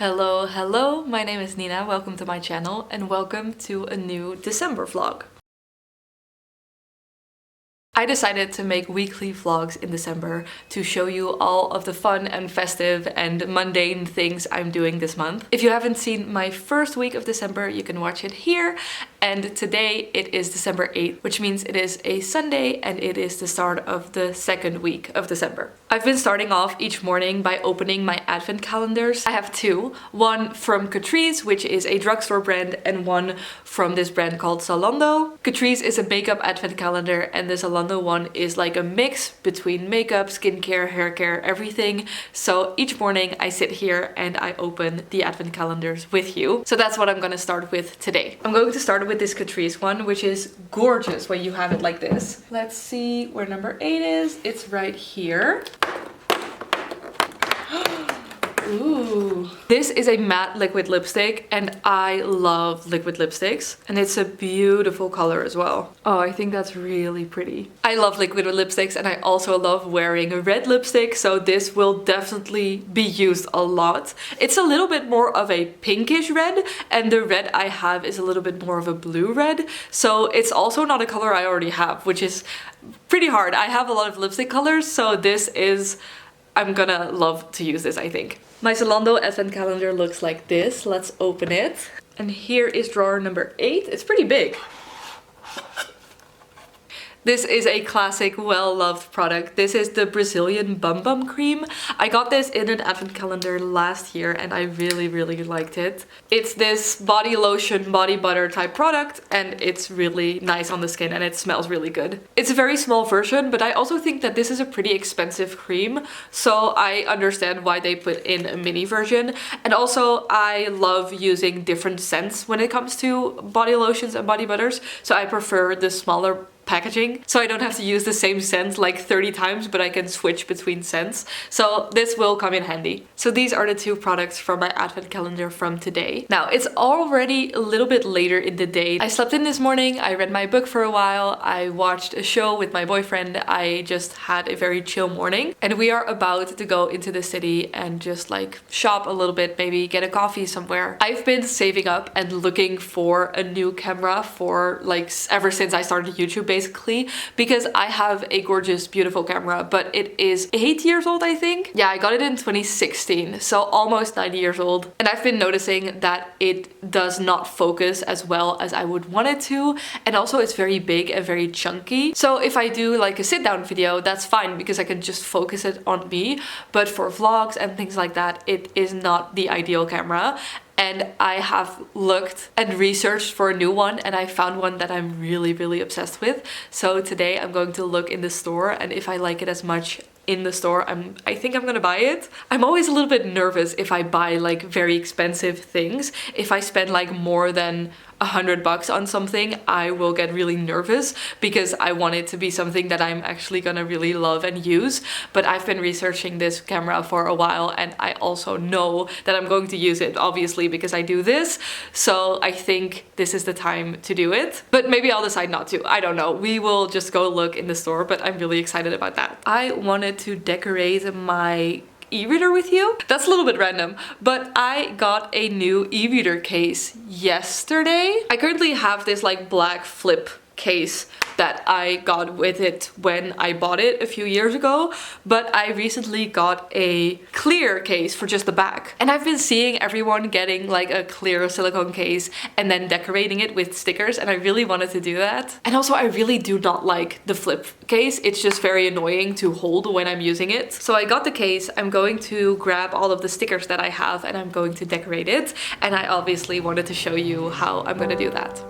Hello, my name is Nina, welcome to my channel and welcome to a new December vlog. I decided to make weekly vlogs in December to show you all of the fun and festive and mundane things I'm doing this month. If you haven't seen my first week of December, you can watch it here. And today it is December 8th, which means it is a Sunday and it is the start of the second week of December. I've been starting off each morning by opening my advent calendars. I have two, one from Catrice, which is a drugstore brand, and one from this brand called Zalando. Catrice is a makeup advent calendar and the Zalando one is like a mix between makeup, skincare, hair care, everything. So each morning I sit here and I open the advent calendars with you. So that's what I'm gonna start with today. I'm going to start with this Catrice one, which is gorgeous when you have it like this. Let's see where number 8 is. It's right here. Ooh. This is a matte liquid lipstick and I love liquid lipsticks and it's a beautiful color as well. Oh, I think that's really pretty. I love liquid lipsticks and I also love wearing a red lipstick, so this will definitely be used a lot. It's a little bit more of a pinkish red and the red I have is a little bit more of a blue red, so it's also not a color I already have, which is pretty hard. I have a lot of lipstick colors, so this is... I'm gonna love to use this, I think. My Zalando advent calendar looks like this. Let's open it. And here is drawer number 8. It's pretty big. This is a classic, well-loved product. This is the Brazilian Bum Bum Cream. I got this in an advent calendar last year and I really liked it. It's this body lotion, body butter type product and it's really nice on the skin and it smells really good. It's a very small version, but I also think that this is a pretty expensive cream, so I understand why they put in a mini version. And also I love using different scents when it comes to body lotions and body butters, so I prefer the smaller packaging, so I don't have to use the same scent like 30 times, but I can switch between scents. So this will come in handy. So these are the two products from my advent calendar from today. Now it's already a little bit later in the day. I slept in this morning, I read my book for a while, I watched a show with my boyfriend, I just had a very chill morning and we are about to go into the city and just like shop a little bit, maybe get a coffee somewhere. I've been saving up and looking for a new camera for like ever since I started YouTube basically, because I have a gorgeous, beautiful camera, but it is 8 years old, I think. Yeah, I got it in 2016, so almost 9 years old. And I've been noticing that it does not focus as well as I would want it to. And also it's very big and very chunky. So if I do like a sit down video, that's fine because I can just focus it on me. But for vlogs and things like that, it is not the ideal camera. And I have looked and researched for a new one and I found one that I'm really obsessed with. So today I'm going to look in the store and if I like it as much in the store, I think I'm gonna buy it. I'm always a little bit nervous if I buy like very expensive things. If I spend like more than $100 on something, I will get really nervous because I want it to be something that I'm actually gonna really love and use. But I've been researching this camera for a while and I also know that I'm going to use it, obviously, because I do this. So I think this is the time to do it. But maybe I'll decide not to. I don't know. We will just go look in the store, but I'm really excited about that. I wanted to decorate my e-reader with you. That's a little bit random, but I got a new e-reader case yesterday. I currently have this like black flip case that I got with it when I bought it a few years ago, but I recently got a clear case for just the back. And I've been seeing everyone getting like a clear silicone case and then decorating it with stickers, and I really wanted to do that. And also I really do not like the flip case. It's just very annoying to hold when I'm using it. So I got the case, I'm going to grab all of the stickers that I have and I'm going to decorate it. And I obviously wanted to show you how I'm gonna do that.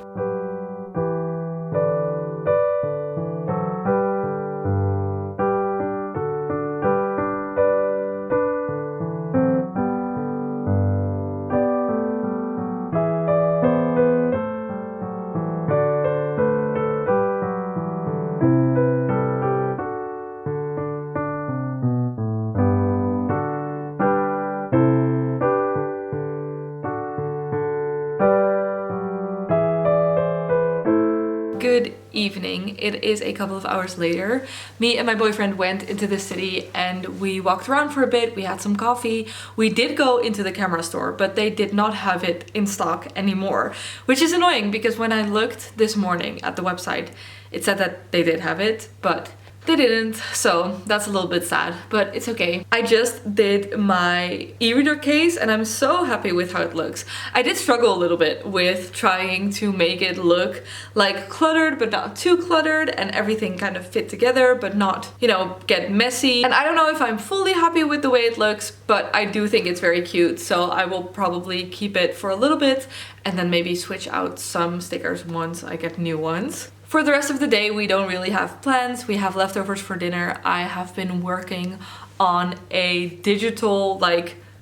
Good evening. It is a couple of hours later. Me and my boyfriend went into the city and we walked around for a bit. We had some coffee. We did go into the camera store, but they did not have it in stock anymore, which is annoying because when I looked this morning at the website, it said that they did have it, but they didn't, so that's a little bit sad, but it's okay. I just did my e-reader case and I'm so happy with how it looks. I did struggle a little bit with trying to make it look like cluttered but not too cluttered and everything kind of fit together but not, you know, get messy. And I don't know if I'm fully happy with the way it looks, but I do think it's very cute, so I will probably keep it for a little bit and then maybe switch out some stickers once I get new ones. For the rest of the day, we don't really have plans. We have leftovers for dinner. I have been working on a digital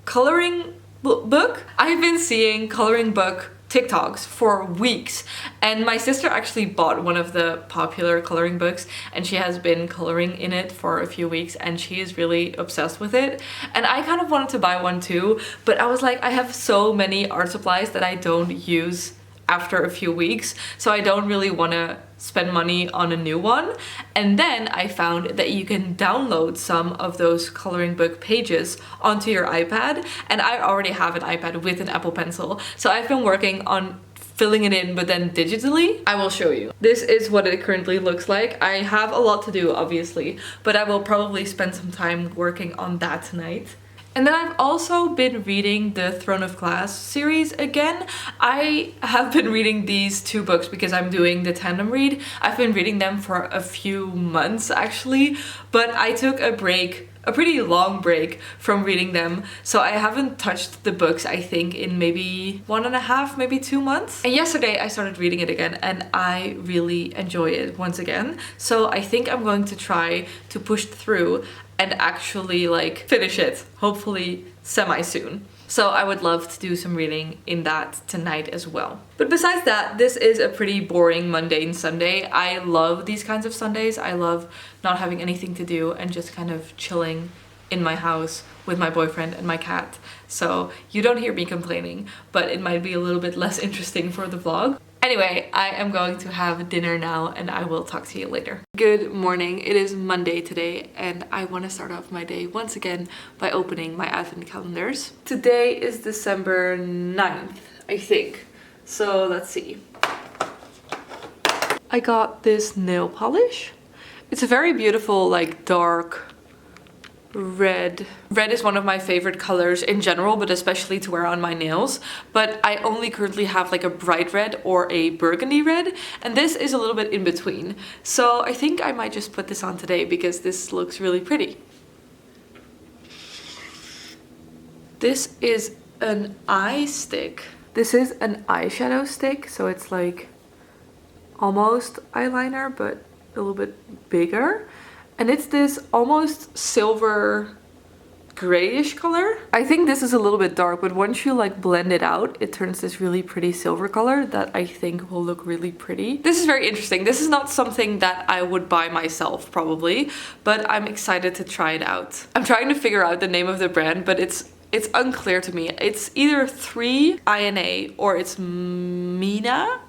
coloring book. I've been seeing coloring book TikToks for weeks, and my sister actually bought one of the popular coloring books and she has been coloring in it for a few weeks and she is really obsessed with it. And I kind of wanted to buy one too, but I was like, I have so many art supplies that I don't use after a few weeks, so I don't really want to spend money on a new one. And then I found that you can download some of those coloring book pages onto your iPad, and I already have an iPad with an Apple Pencil, so I've been working on filling it in but then digitally. I will show you. This is what it currently looks like. I have a lot to do obviously, but I will probably spend some time working on that tonight. And then I've also been reading the Throne of Glass series again. I have been reading these two books because I'm doing the tandem read. I've been reading them for a few months actually, but I took a break, a pretty long break from reading them, so I haven't touched the books I think in maybe 1.5, maybe 2 months. And yesterday I started reading it again and I really enjoy it once again. So I think I'm going to try to push through and actually finish it, hopefully semi-soon. So I would love to do some reading in that tonight as well. But besides that, this is a pretty boring, mundane Sunday. I love these kinds of Sundays. I love not having anything to do and just kind of chilling in my house with my boyfriend and my cat. So you don't hear me complaining, but it might be a little bit less interesting for the vlog. Anyway, I am going to have dinner now and I will talk to you later. Good morning. It is Monday today and I want to start off my day once again by opening my advent calendars. Today is December 9th, I think. So let's see. I got this nail polish. It's a very beautiful, dark red. Red is one of my favorite colors in general, but especially to wear on my nails. But I only currently have a bright red or a burgundy red, and this is a little bit in between. So I think I might just put this on today because this looks really pretty. This is an eye stick. This is an eyeshadow stick, so it's almost eyeliner, but a little bit bigger. And it's this almost silver grayish color. I think this is a little bit dark, but once you blend it out, it turns this really pretty silver color that I think will look really pretty. This is very interesting. This is not something that I would buy myself probably, but I'm excited to try it out. I'm trying to figure out the name of the brand, but it's unclear to me. It's either 3INA or it's Mina.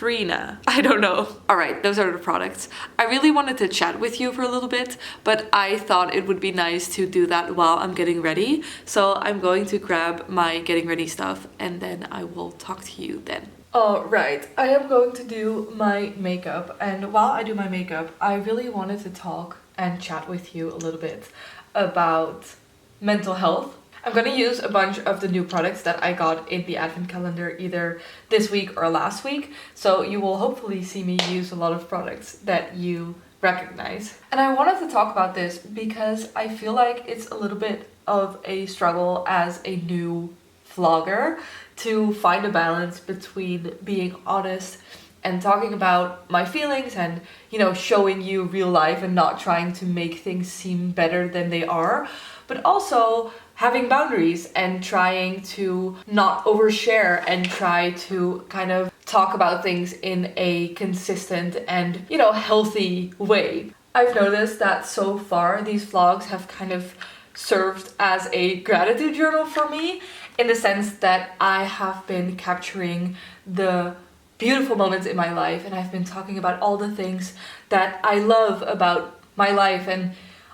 I don't know. Alright, those are the products. I really wanted to chat with you for a little bit, but I thought it would be nice to do that while I'm getting ready. So I'm going to grab my getting ready stuff and then I will talk to you then. Alright, I am going to do my makeup, and while I do my makeup, I really wanted to talk and chat with you a little bit about mental health. I'm gonna use a bunch of the new products that I got in the advent calendar either this week or last week, so you will hopefully see me use a lot of products that you recognize. And I wanted to talk about this because I feel like it's a little bit of a struggle as a new vlogger to find a balance between being honest and talking about my feelings and, showing you real life and not trying to make things seem better than they are, but also having boundaries and trying to not overshare and try to kind of talk about things in a consistent and, healthy way. I've noticed that so far these vlogs have kind of served as a gratitude journal for me, in the sense that I have been capturing the beautiful moments in my life, and I've been talking about all the things that I love about my life and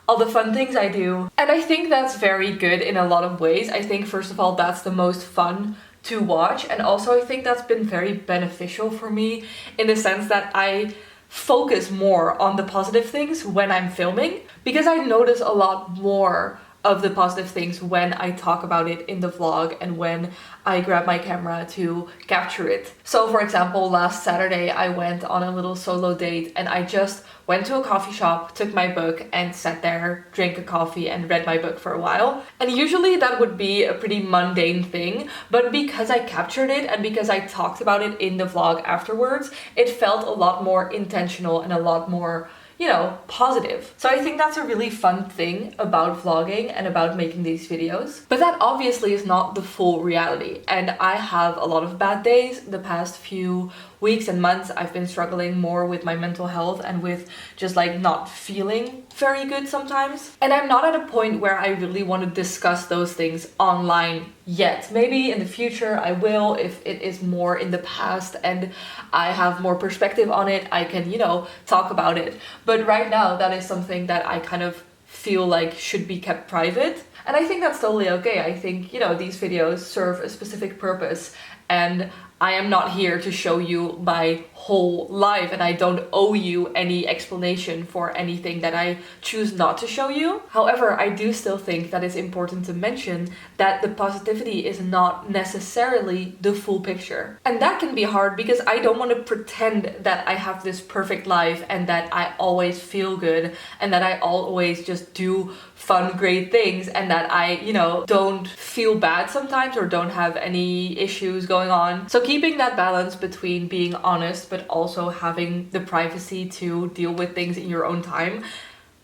all the fun things I do. And I think that's very good in a lot of ways. I think first of all, that's the most fun to watch, and also I think that's been very beneficial for me in the sense that I focus more on the positive things when I'm filming, because I notice a lot more of the positive things when I talk about it in the vlog and when I grab my camera to capture it. So for example, last Saturday I went on a little solo date and I just went to a coffee shop, took my book and sat there, drank a coffee and read my book for a while. And usually that would be a pretty mundane thing, but because I captured it and because I talked about it in the vlog afterwards, it felt a lot more intentional and a lot more, you know, positive. So I think that's a really fun thing about vlogging and about making these videos. But that obviously is not the full reality. And I have a lot of bad days. The past few weeks and months I've been struggling more with my mental health and with just like not feeling very good sometimes. And I'm not at a point where I really want to discuss those things online yet. Maybe in the future I will, if it is more in the past and I have more perspective on it, I can, you know, talk about it. But right now that is something that I kind of feel like should be kept private. And I think that's totally okay. I think, you know, these videos serve a specific purpose, and I am not here to show you my whole life, and I don't owe you any explanation for anything that I choose not to show you. However, I do still think that it's important to mention that the positivity is not necessarily the full picture. And that can be hard because I don't want to pretend that I have this perfect life and that I always feel good and that I always just do fun, great things and that I, you know, don't feel bad sometimes or don't have any issues going on. So keeping that balance between being honest but also having the privacy to deal with things in your own time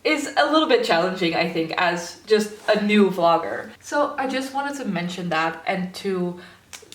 is a little bit challenging, I think, as just a new vlogger. So I just wanted to mention that and to,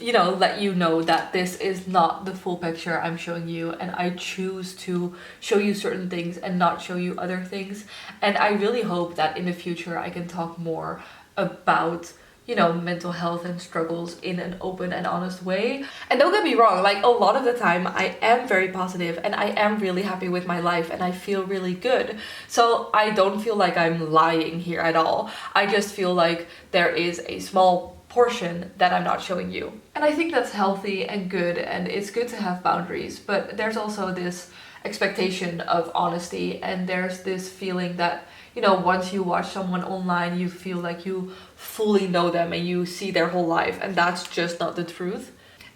you know, let you know that this is not the full picture I'm showing you, and I choose to show you certain things and not show you other things. And I really hope that in the future I can talk more about, you know, mental health and struggles in an open and honest way. And don't get me wrong, like a lot of the time I am very positive and I am really happy with my life and I feel really good. So I don't feel like I'm lying here at all. I just feel like there is a small portion that I'm not showing you. And I think that's healthy and good, and it's good to have boundaries, but there's also this expectation of honesty, and there's this feeling that, you know, once you watch someone online, you feel like you fully know them and you see their whole life, and that's just not the truth.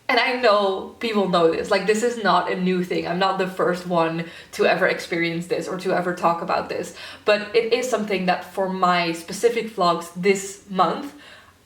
And I know people know this, like this is not a new thing. I'm not the first one to ever experience this or to ever talk about this, but it is something that for my specific vlogs this month,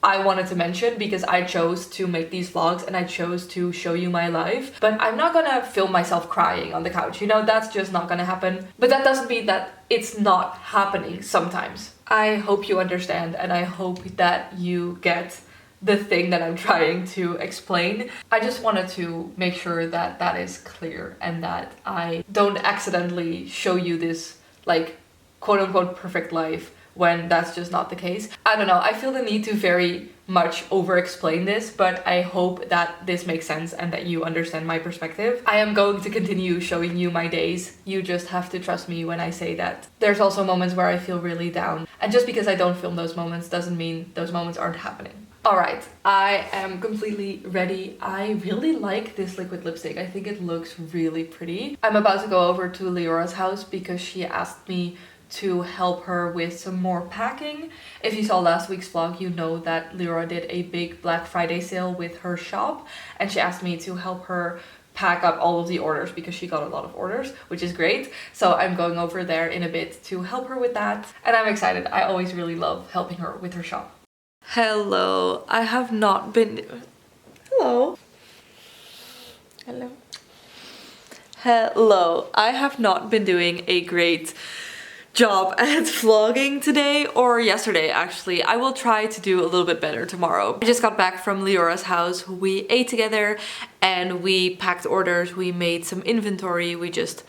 I wanted to mention because I chose to make these vlogs and I chose to show you my life. But I'm not gonna film myself crying on the couch, you know, that's just not gonna happen. But that doesn't mean that it's not happening sometimes. I hope you understand, and I hope that you get the thing that I'm trying to explain. I just wanted to make sure that that is clear and that I don't accidentally show you this like quote unquote perfect life when that's just not the case. I don't know, I feel the need to very much over-explain this, but I hope that this makes sense and that you understand my perspective. I am going to continue showing you my days. You just have to trust me when I say that. There's also moments where I feel really down, and just because I don't film those moments doesn't mean those moments aren't happening. Alright, I am completely ready. I really like this liquid lipstick. I think it looks really pretty. I'm about to go over to Leora's house because she asked me to help her with some more packing. If you saw last week's vlog, you know that Leora did a big Black Friday sale with her shop, and she asked me to help her pack up all of the orders because she got a lot of orders, which is great. So I'm going over there in a bit to help her with that, and I'm excited. I always really love helping her with her shop. Hello, I have not been... Hello. Hello. Hello, I have not been doing a great job at vlogging today, or yesterday actually. I will try to do a little bit better tomorrow. I just got back from Leora's house. We ate together and we packed orders, we made some inventory, we just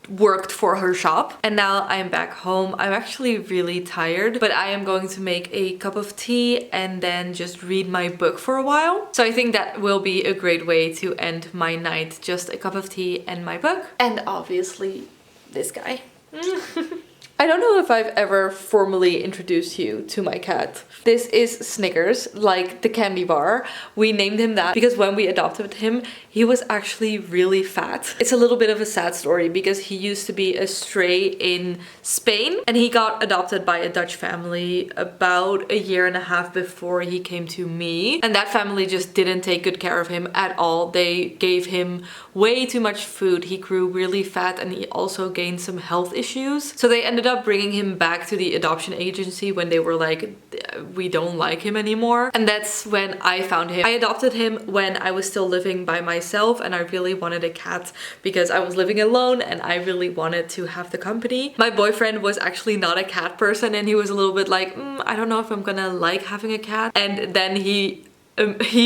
worked for her shop. And now I'm back home. I'm actually really tired, but I am going to make a cup of tea and then just read my book for a while. So I think that will be a great way to end my night. Just a cup of tea and my book. And obviously this guy. I don't know if I've ever formally introduced you to my cat. This is Snickers, like the candy bar. We named him that because when we adopted him, he was actually really fat. It's a little bit of a sad story because he used to be a stray in Spain and he got adopted by a Dutch family about a year and a half before he came to me. And that family just didn't take good care of him at all. They gave him way too much food. He grew really fat and he also gained some health issues. So they ended up bringing him back to the adoption agency when they were like, we don't like him anymore. And that's when I found him. I adopted him when I was still living by myself and I really wanted a cat because I was living alone and I really wanted to have the company. My boyfriend was actually not a cat person and he was a little bit like, I don't know if I'm gonna like having a cat. And then he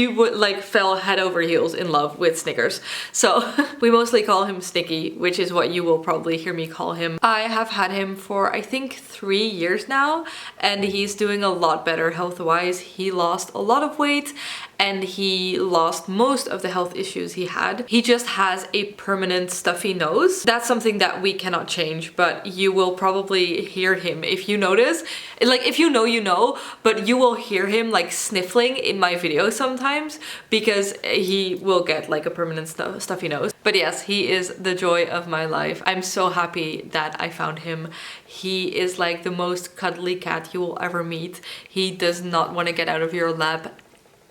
would like fell head over heels in love with Snickers. So we mostly call him Snicky, which is what you will probably hear me call him. I have had him for I think 3 years now and he's doing a lot better health-wise. He lost a lot of weight and he lost most of the health issues he had. He just has a permanent stuffy nose. That's something that we cannot change, but you will probably hear him if you notice. Like if you know, but you will hear him like sniffling in my videos sometimes because he will get like a permanent stuffy nose. But yes, he is the joy of my life. I'm so happy that I found him. He is like the most cuddly cat you will ever meet. He does not want to get out of your lap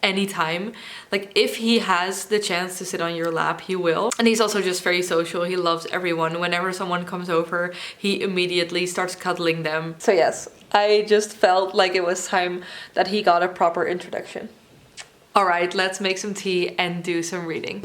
anytime. Like if he has the chance to sit on your lap, he will. And he's also just very social. He loves everyone. Whenever someone comes over, he immediately starts cuddling them. So yes, I just felt like it was time that he got a proper introduction. All right, let's make some tea and do some reading.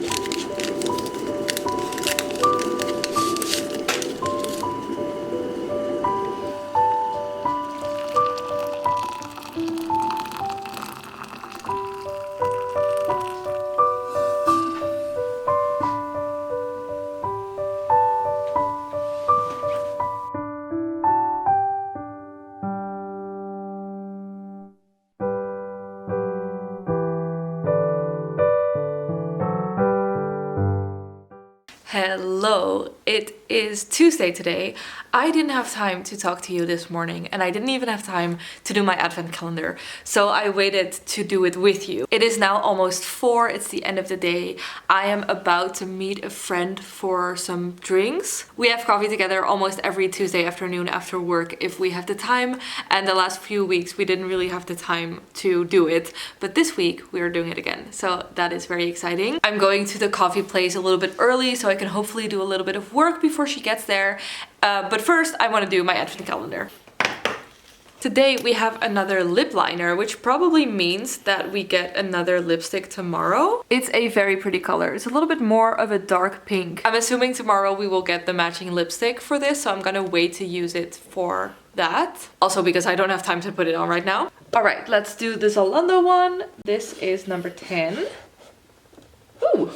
Hello, it is Tuesday today. I didn't have time to talk to you this morning and I didn't even have time to do my advent calendar. So I waited to do it with you. It is now almost 4, it's the end of the day. I am about to meet a friend for some drinks. We have coffee together almost every Tuesday afternoon after work if we have the time. And the last few weeks we didn't really have the time to do it. But this week we are doing it again. So that is very exciting. I'm going to the coffee place a little bit early so I can hopefully do a little bit of work before she gets there. But first I want to do my advent calendar. Today we have another lip liner, which probably means that we get another lipstick tomorrow. It's a very pretty color. It's a little bit more of a dark pink. I'm assuming tomorrow we will get the matching lipstick for this, so I'm gonna wait to use it for that. Also because I don't have time to put it on right now. All right, let's do the Zalando one. This is number 10. Ooh.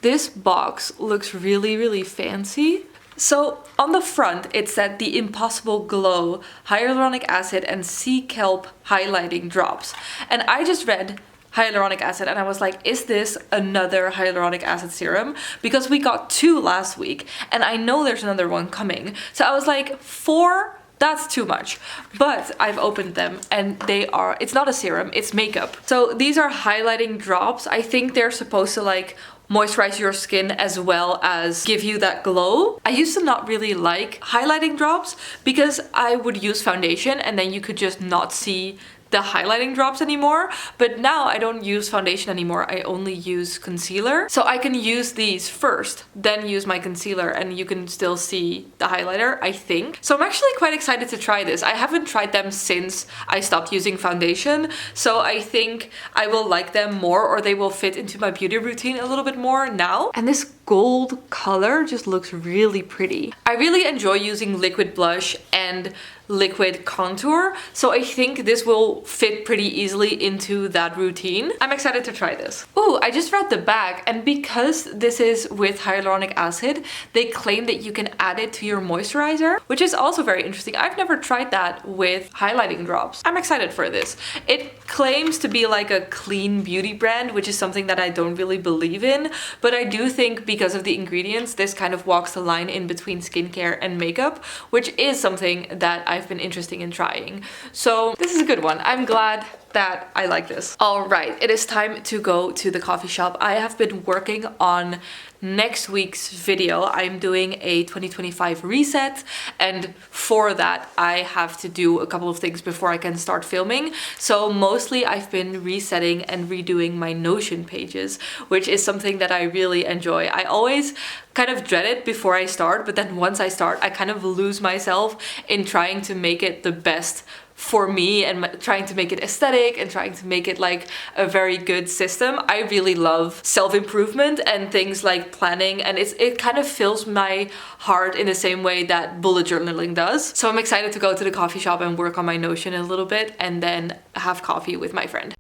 This box looks really, really fancy. So on the front it said the Impossible Glow Hyaluronic Acid and Sea Kelp Highlighting Drops. And I just read hyaluronic acid and I was like, is this another hyaluronic acid serum? Because we got 2 last week and I know there's another one coming. So I was like, 4? That's too much. But I've opened them and it's not a serum, it's makeup. So these are highlighting drops. I think they're supposed to like moisturize your skin as well as give you that glow. I used to not really like highlighting drops because I would use foundation and then you could just not see the highlighting drops anymore. But now I don't use foundation anymore. I only use concealer. So I can use these first, then use my concealer and you can still see the highlighter, I think. So I'm actually quite excited to try this. I haven't tried them since I stopped using foundation. So I think I will like them more or they will fit into my beauty routine a little bit more now. And this gold color just looks really pretty. I really enjoy using liquid blush and liquid contour. So I think this will fit pretty easily into that routine. I'm excited to try this. Ooh, I just read the back, and because this is with hyaluronic acid, they claim that you can add it to your moisturizer, which is also very interesting. I've never tried that with highlighting drops. I'm excited for this. It claims to be like a clean beauty brand, which is something that I don't really believe in, but I do think because of the ingredients, this kind of walks the line in between skincare and makeup, which is something that I've been interested in trying. So this is a good one. I'm glad that I like this. All right, it is time to go to the coffee shop. I have been working on next week's video. I'm doing a 2025 reset, and for that I have to do a couple of things before I can start filming. So mostly I've been resetting and redoing my Notion pages, which is something that I really enjoy. I always kind of dread it before I start, but then once I start, I kind of lose myself in trying to make it the best for me and trying to make it aesthetic and trying to make it like a very good system. I really love self-improvement and things like planning, and it kind of fills my heart in the same way that bullet journaling does. So I'm excited to go to the coffee shop and work on my Notion a little bit and then have coffee with my friend.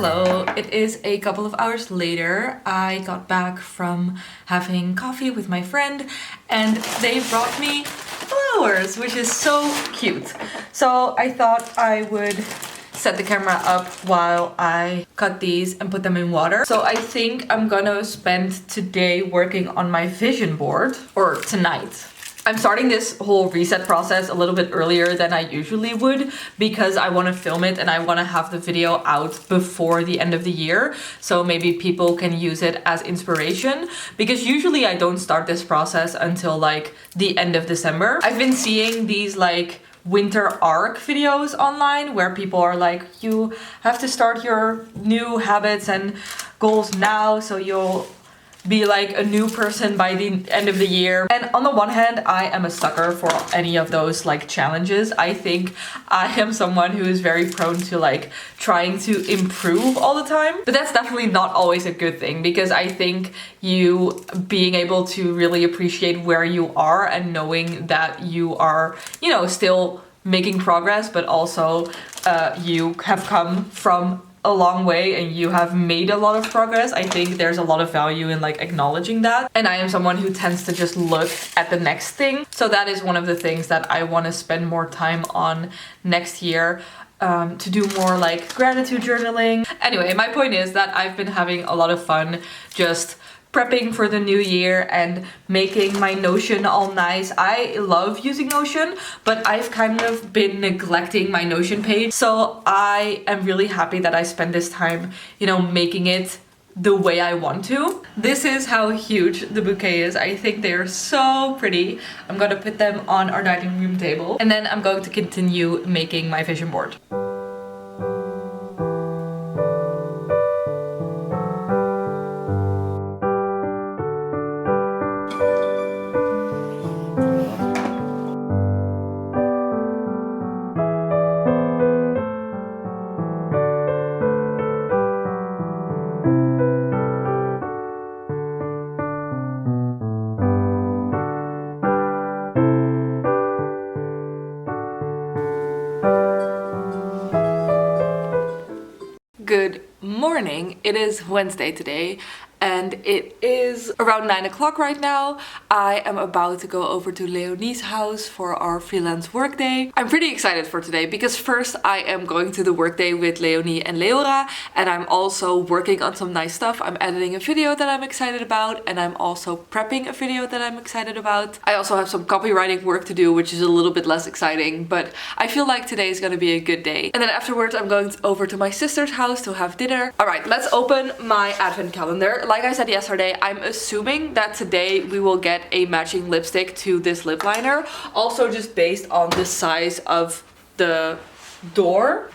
Hello, it is a couple of hours later. I got back from having coffee with my friend and they brought me flowers, which is so cute. So I thought I would set the camera up while I cut these and put them in water. So I think I'm gonna spend today working on my vision board, or tonight. I'm starting this whole reset process a little bit earlier than I usually would because I want to film it and I want to have the video out before the end of the year, so maybe people can use it as inspiration, because usually I don't start this process until like the end of December. I've been seeing these like winter arc videos online where people are like, you have to start your new habits and goals now so you'll be like a new person by the end of the year. And on the one hand, I am a sucker for any of those like challenges. I think I am someone who is very prone to like trying to improve all the time. But that's definitely not always a good thing, because I think you being able to really appreciate where you are and knowing that you are, you know, still making progress, but also you have come from a long way and you have made a lot of progress. I think there's a lot of value in like acknowledging that. And I am someone who tends to just look at the next thing. So that is one of the things that I want to spend more time on next year. To do more like gratitude journaling. Anyway, my point is that I've been having a lot of fun just prepping for the new year and making my Notion all nice. I love using Notion, but I've kind of been neglecting my Notion page. So I am really happy that I spend this time, you know, making it the way I want to. This is how huge the bouquet is. I think they are so pretty. I'm gonna put them on our dining room table and then I'm going to continue making my vision board. Good morning. It is Wednesday today and it is around 9 o'clock right now. I am about to go over to Leonie's house for our freelance workday. I'm pretty excited for today because first I am going to the workday with Leonie and Leora, and I'm also working on some nice stuff. I'm editing a video that I'm excited about, and I'm also prepping a video that I'm excited about. I also have some copywriting work to do, which is a little bit less exciting, but I feel like today is gonna be a good day. And then afterwards I'm going over to my sister's house to have dinner. All right, let's open my advent calendar. Like I said yesterday, I'm assuming that today we will get a matching lipstick to this lip liner. Also just based on the size of the door.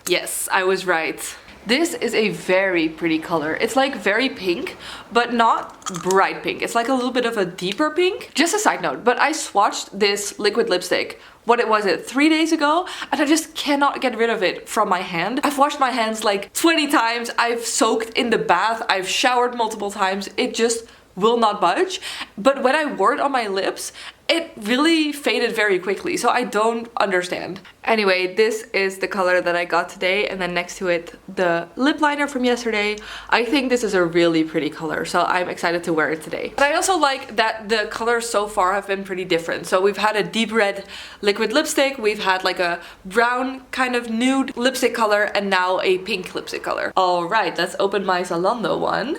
Yes, I was right. This is a very pretty color. It's like very pink, but not bright pink. It's like a little bit of a deeper pink. Just a side note, but I swatched this liquid lipstick, what was it, 3 days ago? And I just cannot get rid of it from my hand. I've washed my hands like 20 times. I've soaked in the bath. I've showered multiple times. It just will not budge. But when I wore it on my lips, it really faded very quickly, so I don't understand. Anyway, this is the color that I got today, and then next to it, the lip liner from yesterday. I think this is a really pretty color, so I'm excited to wear it today. But I also like that the colors so far have been pretty different. So we've had a deep red liquid lipstick, we've had like a brown kind of nude lipstick color, and now a pink lipstick color. All right, let's open my Zalando one.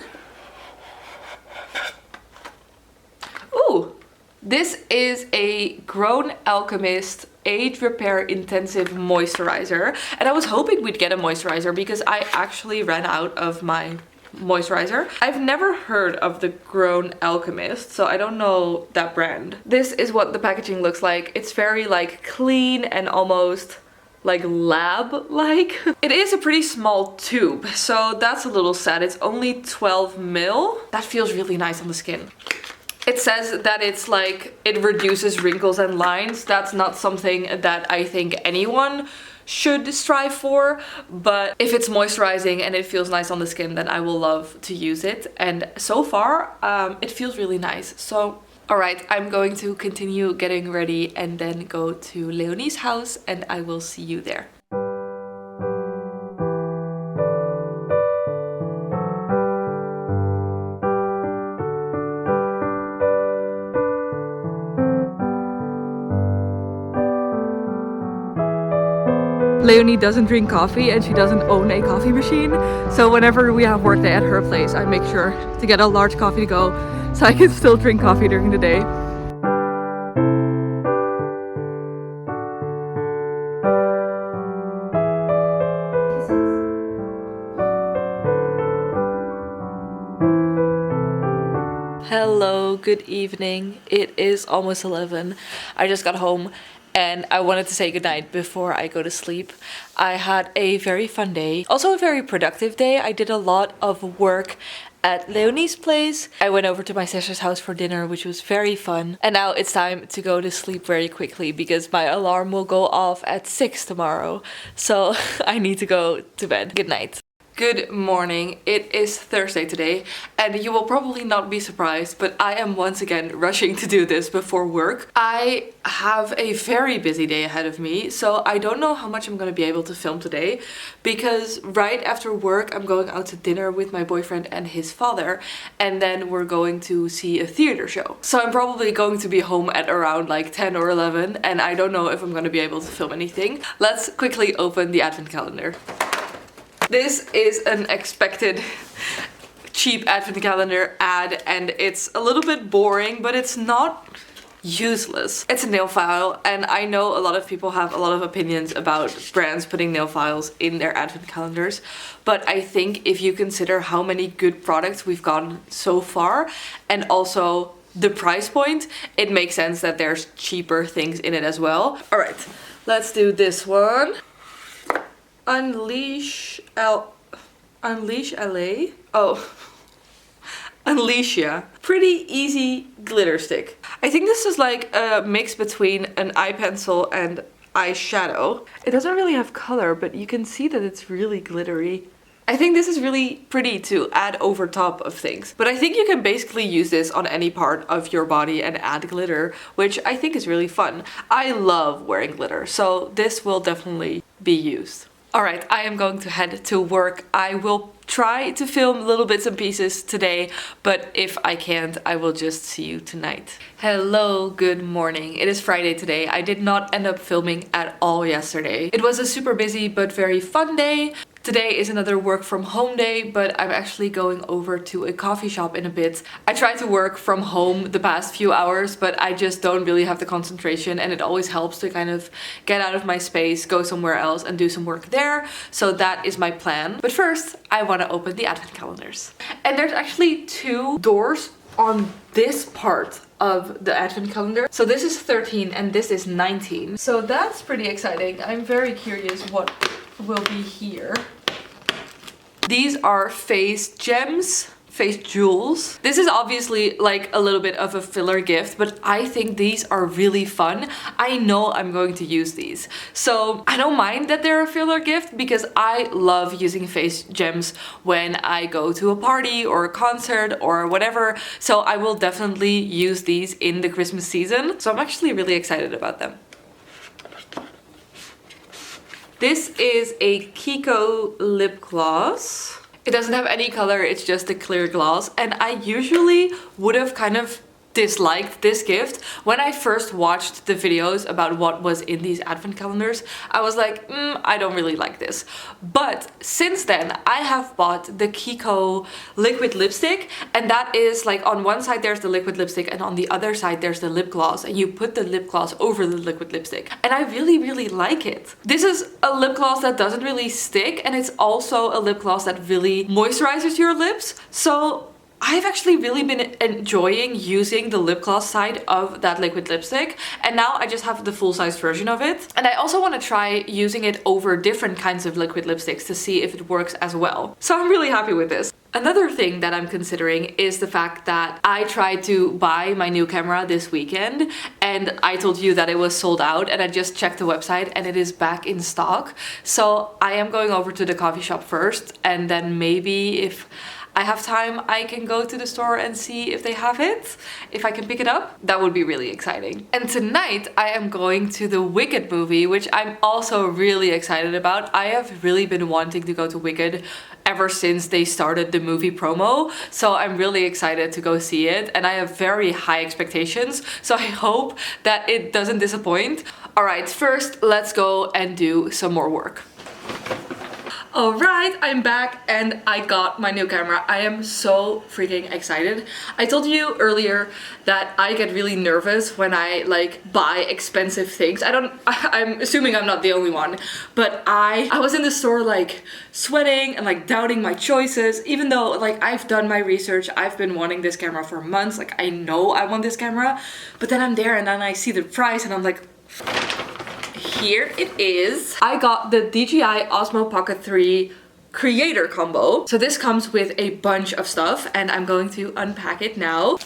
Ooh! This is a Grown Alchemist Age Repair Intensive Moisturizer. And I was hoping we'd get a moisturizer because I actually ran out of my moisturizer. I've never heard of the Grown Alchemist, so I don't know that brand. This is what the packaging looks like. It's very like clean and almost like lab-like. It is a pretty small tube, so that's a little sad. It's only 12 ml. That feels really nice on the skin. It says that it's like, it reduces wrinkles and lines. That's not something that I think anyone should strive for, but if it's moisturizing and it feels nice on the skin, then I will love to use it. And so far, it feels really nice. So, alright, I'm going to continue getting ready and then go to Leonie's house, and I will see you there. Leonie doesn't drink coffee and she doesn't own a coffee machine, so whenever we have work day at her place, I make sure to get a large coffee to go so I can still drink coffee during the day. Hello, good evening. It is almost 11. I just got home and I wanted to say goodnight before I go to sleep. I had a very fun day, also a very productive day. I did a lot of work at Leonie's place. I went over to my sister's house for dinner, which was very fun. And now it's time to go to sleep very quickly because my alarm will go off at 6 tomorrow. So I need to go to bed. Good night. Good morning. It is Thursday today, and you will probably not be surprised, but I am once again rushing to do this before work. I have a very busy day ahead of me, so I don't know how much I'm going to be able to film today, because right after work I'm going out to dinner with my boyfriend and his father, and then we're going to see a theater show. So I'm probably going to be home at around like 10 or 11, and I don't know if I'm going to be able to film anything. Let's quickly open the advent calendar. This is an expected cheap advent calendar ad, and it's a little bit boring, but it's not useless. It's a nail file, and I know a lot of people have a lot of opinions about brands putting nail files in their advent calendars, but I think if you consider how many good products we've gotten so far, and also the price point, it makes sense that there's cheaper things in it as well. Alright, let's do this one. Unleash LA? Oh. Unleashia. Pretty easy glitter stick. I think this is like a mix between an eye pencil and eyeshadow. It doesn't really have color, but you can see that it's really glittery. I think this is really pretty to add over top of things. But I think you can basically use this on any part of your body and add glitter, which I think is really fun. I love wearing glitter, so this will definitely be used. Alright, I am going to head to work. I will try to film little bits and pieces today, but if I can't, I will just see you tonight. Hello, good morning. It is Friday today. I did not end up filming at all yesterday. It was a super busy but very fun day. Today is another work from home day, but I'm actually going over to a coffee shop in a bit. I try to work from home the past few hours, but I just don't really have the concentration, and it always helps to kind of get out of my space, go somewhere else and do some work there. So that is my plan. But first, I want to open the advent calendars. And there's actually 2 doors on this part of the advent calendar. So this is 13 and this is 19. So that's pretty exciting. I'm very curious what will be here. These are face gems. Face jewels. This is obviously like a little bit of a filler gift, but I think these are really fun. I know I'm going to use these. So I don't mind that they're a filler gift because I love using face gems when I go to a party or a concert or whatever. So I will definitely use these in the Christmas season. So I'm actually really excited about them. This is a Kiko lip gloss. It doesn't have any color, it's just a clear gloss. And I usually would have kind of disliked this gift. When I first watched the videos about what was in these advent calendars, I was like, I don't really like this. But since then, I have bought the Kiko liquid lipstick, and that is like on one side there's the liquid lipstick and on the other side there's the lip gloss, and you put the lip gloss over the liquid lipstick. And I really like it. This is a lip gloss that doesn't really stick, and it's also a lip gloss that really moisturizes your lips. So I've actually really been enjoying using the lip gloss side of that liquid lipstick, and now I just have the full-size version of it. And I also want to try using it over different kinds of liquid lipsticks to see if it works as well. So I'm really happy with this. Another thing that I'm considering is the fact that I tried to buy my new camera this weekend, and I told you that it was sold out, and I just checked the website and it is back in stock. So I am going over to the coffee shop first, and then maybe if I have time, I can go to the store and see if they have it, if I can pick it up. That would be really exciting. And tonight I am going to the Wicked movie, which I'm also really excited about. I have really been wanting to go to Wicked ever since they started the movie promo, so I'm really excited to go see it, and I have very high expectations, so I hope that it doesn't disappoint. Alright, first let's go and do some more work. Alright, I'm back and I got my new camera. I am so freaking excited. I told you earlier that I get really nervous when I like buy expensive things. I'm assuming I'm not the only one, but I was in the store like sweating and like doubting my choices, even though like I've done my research. I've been wanting this camera for months. Like I know I want this camera, but then I'm there and then I see the price and I'm like, here it is. I got the DJI Osmo Pocket 3 creator combo. So this comes with a bunch of stuff and I'm going to unpack it now.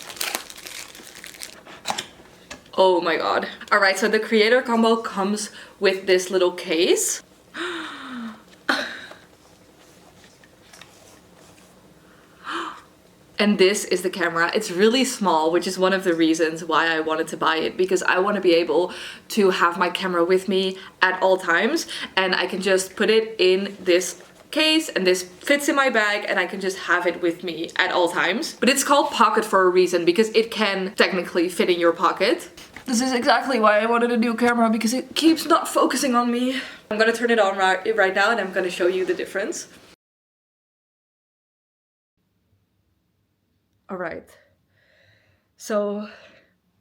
Oh my god. Alright, so the creator combo comes with this little case. And this is the camera. It's really small, which is one of the reasons why I wanted to buy it, because I want to be able to have my camera with me at all times, and I can just put it in this case and this fits in my bag and I can just have it with me at all times. But it's called pocket for a reason, because it can technically fit in your pocket. This is exactly why I wanted a new camera, because it keeps not focusing on me. I'm gonna turn it on right now and I'm gonna show you the difference. Alright, so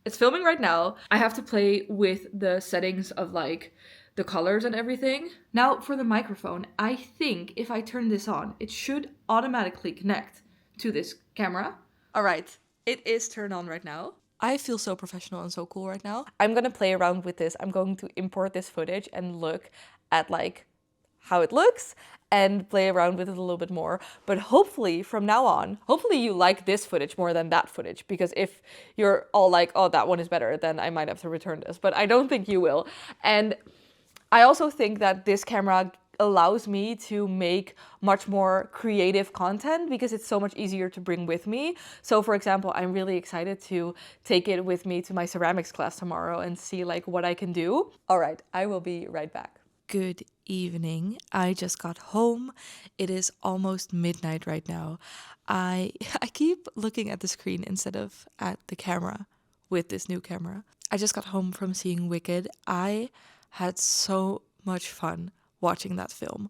it's filming right now. I have to play with the settings of like the colors and everything. Now for the microphone, I think if I turn this on, it should automatically connect to this camera. Alright, it is turned on right now. I feel so professional and so cool right now. I'm gonna play around with this. I'm going to import this footage and look at like how it looks and play around with it a little bit more. But hopefully from now on, hopefully you like this footage more than that footage, because if you're all like, oh, that one is better, then I might have to return this, but I don't think you will. And I also think that this camera allows me to make much more creative content because it's so much easier to bring with me. So for example, I'm really excited to take it with me to my ceramics class tomorrow and see like what I can do. All right, I will be right back. Good evening. I just got home. It is almost midnight right now. I keep looking at the screen instead of at the camera with this new camera. I just got home from seeing Wicked. I had so much fun watching that film.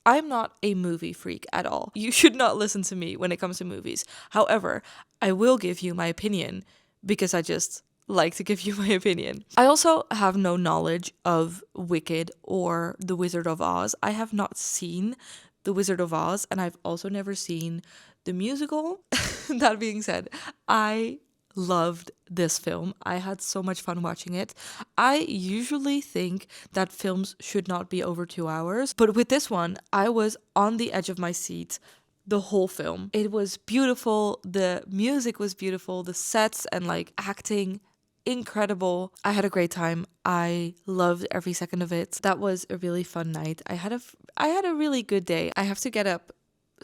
I'm not a movie freak at all. You should not listen to me when it comes to movies. However, I will give you my opinion because I just like to give you my opinion. I also have no knowledge of Wicked or The Wizard of Oz. I have not seen The Wizard of Oz, and I've also never seen the musical. That being said, I loved this film. I had so much fun watching it. I usually think that films should not be over 2 hours, but with this one, I was on the edge of my seat the whole film. It was beautiful, the music was beautiful, the sets and like acting incredible. I had a great time. I loved every second of it. That was a really fun night. I had a really good day. I have to get up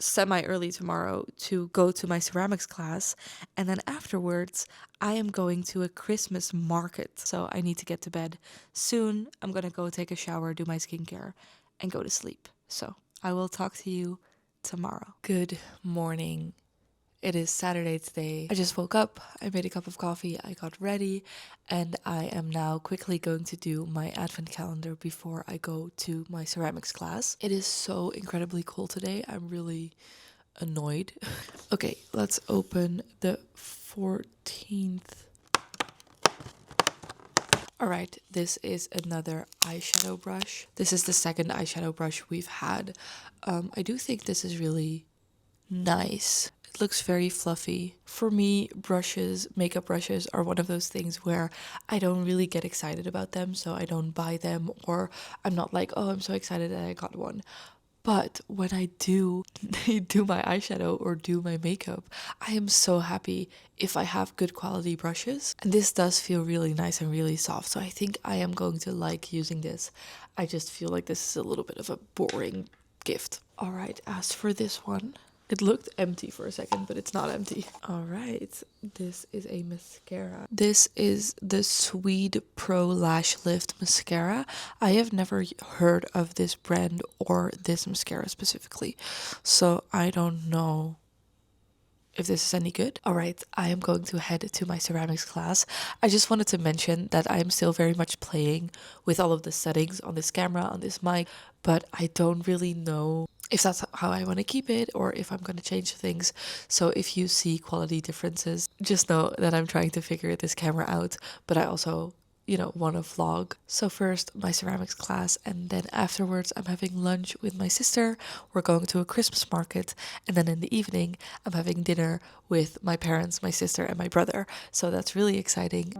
semi early tomorrow to go to my ceramics class, and then afterwards I am going to a Christmas market. So I need to get to bed soon. I'm going to go take a shower, do my skincare and go to sleep. So I will talk to you tomorrow. Good morning. It is Saturday today. I just woke up, I made a cup of coffee, I got ready, and I am now quickly going to do my advent calendar before I go to my ceramics class. It is so incredibly cool today. I'm really annoyed. Okay, let's open the 14th. Alright, this is another eyeshadow brush. This is the second eyeshadow brush we've had. I do think this is really nice. It looks very fluffy. For me, makeup brushes are one of those things where I don't really get excited about them, so I don't buy them, or I'm not like, oh, I'm so excited that I got one. But when I do do my eyeshadow or do my makeup, I am so happy if I have good quality brushes. And this does feel really nice and really soft, so I think I am going to like using this. I just feel like this is a little bit of a boring gift. All right, as for this one, it looked empty for a second, but it's not empty. All right, this is a mascara. This is the Swede Pro Lash Lift Mascara. I have never heard of this brand or this mascara specifically, so I don't know if this is any good. All right, I am going to head to my ceramics class. I just wanted to mention that I am still very much playing with all of the settings on this camera, on this mic, but I don't really know if that's how I want to keep it or if I'm going to change things. So if you see quality differences, just know that I'm trying to figure this camera out, but I also want to vlog. So first my ceramics class, and then afterwards I'm having lunch with my sister. We're going to a Christmas market, and then in the evening I'm having dinner with my parents, my sister and my brother. So that's really exciting.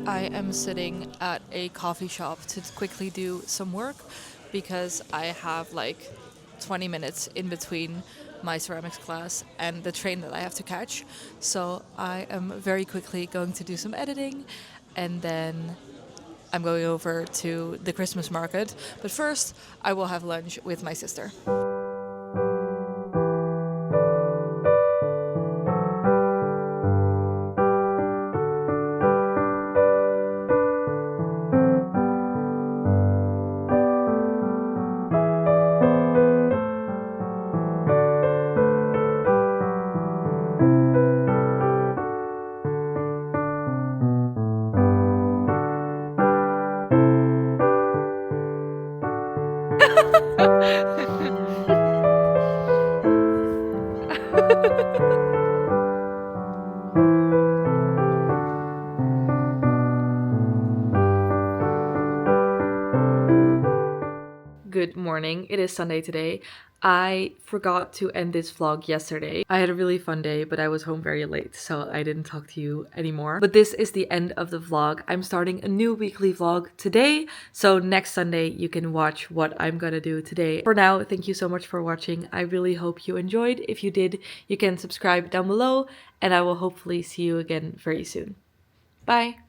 I am sitting at a coffee shop to quickly do some work because I have like 20 minutes in between my ceramics class and the train that I have to catch. So I am very quickly going to do some editing, and then I'm going over to the Christmas market. But first, I will have lunch with my sister. Good morning. It is Sunday today. I forgot to end this vlog yesterday. I had a really fun day, but I was home very late, so I didn't talk to you anymore. But this is the end of the vlog. I'm starting a new weekly vlog today, so next Sunday you can watch what I'm gonna do today. For now, thank you so much for watching. I really hope you enjoyed. If you did, you can subscribe down below, and I will hopefully see you again very soon. Bye!